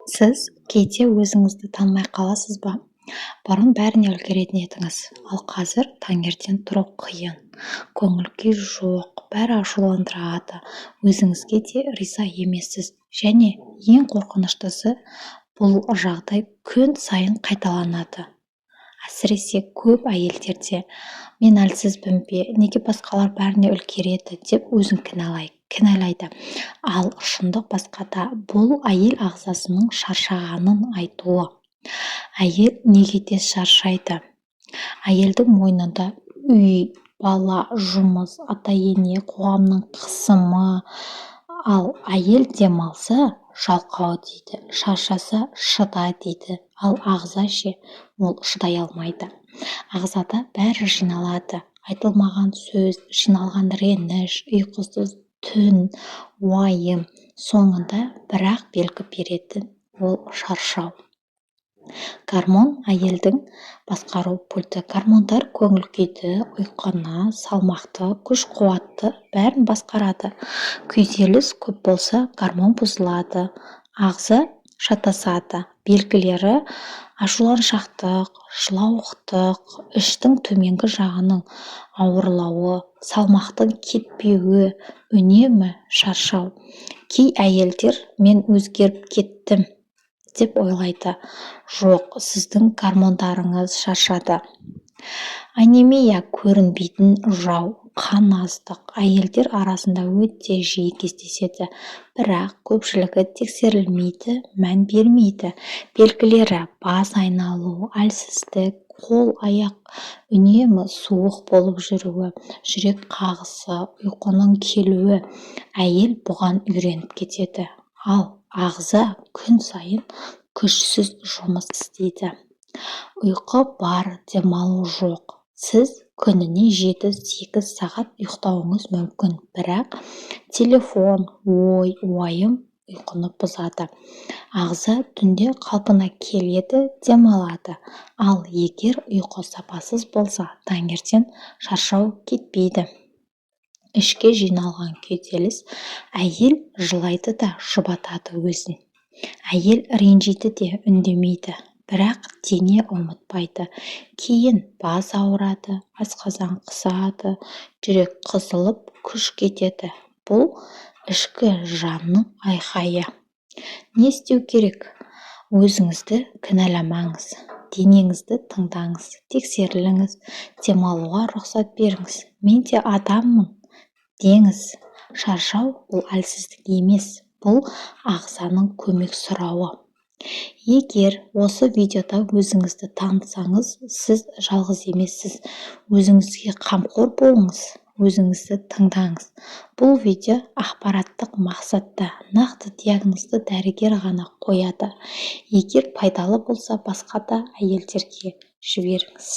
Сіз кейде өзіңізді танымай қаласыз ба? Бұрын бәріне үлгеретін едіңіз, ал қазір таңертең тұру қиын. Көңіл-күй жоқ, бәрі ашуландырады, өзіңізге де риза емессіз. Және ең қорқыныштысы, бұл жағдай күн сайын қайталанады. Әсіресе көп әйелдерде мен әлсізбін бе, неге басқалар бәріне үлгереді деп өзін кінәлайды. Ал шындық басқада, бұл әйел ағзасының шаршағанын айтуы. Әйел неге тез шаршайды? Әйелдің мойнында үй, бала, жұмыс, ата-ене, қоғамның қысымы. Ал әйел демалса жалқау дейді, шаршаса шыда дейді. Ал ағза ше, ол шыдай алмайды. Ағзада бәрі жиналады. Айтылмаған сөз, жиналған реніш, ұйқысыз түн, уайым. Соңында бірақ белгі беретін ол шаршау. Гормон әйелдің басқару пульті. Гормондар көңіл-күйді, ұйқыны, салмақты, күш-қуатты бәрін басқарады. Күйзеліс көп болса, гормон бұзылады, ағза шатасады. Белгілері ашуланшақтық, жылауықтық, іштің төменгі жағының ауырлауы, салмақтың кетпеуі, үнемі шаршау. Кей әйелдер мен өзгеріп кеттім деп ойлайды. Жоқ, сіздің гормондарыңыз шаршады. Анемия, көрінбейтін жау, қан аздық әйелдер арасында өте жиі кездеседі, бірақ көпшілігі тексерілмейді, мән бермейді. Белгілері бас айналу, әлсіздік, қол-аяқ үнемі суық болып жүруі, жүрек қағысы, ұйқының келуі. Әйел бұған үйреніп кетеді. Ал ағза күн сайын күшсіз жұмыс істейді. Ұйқы бар, демалу жоқ. Сіз күніне 7-8 сағат ұйықтауыңыз мүмкін, бірақ телефон, уайым ұйқыны бұзады. Ағза түнде қалпына келеді, демалады. Ал егер ұйқы сапасыз болса, таңертең шаршау кетпейді. Ішке жиналған күйзеліс, әйел жылайды да жұбатады өзін. Әйел ренжиді де үндемейді, бірақ дене ұмытпайды. Кейін бас ауырады, асқазан қысады, жүрек қызылып, күш кетеді. Бұл ішкі жанның айқайы. Не істеу керек? Өзіңізді кінәламаңыз, денеңізді тыңдаңыз, тексеріліңіз, демалуға рұқсат беріңіз. Мен де адаммын деңіз. Шаршау бұл әлсіздік емес, бұл ағзаның көмек сұрауы. Егер осы видеода өзіңізді танысаңыз, сіз жалғыз емессіз. Өзіңізге қамқор болыңыз, өзіңізді тыңдаңыз. Бұл видео ақпараттық мақсатта, нақты диагнозды дәрігер ғана қояды. Егер пайдалы болса, басқа да әйелдерге жіберіңіз.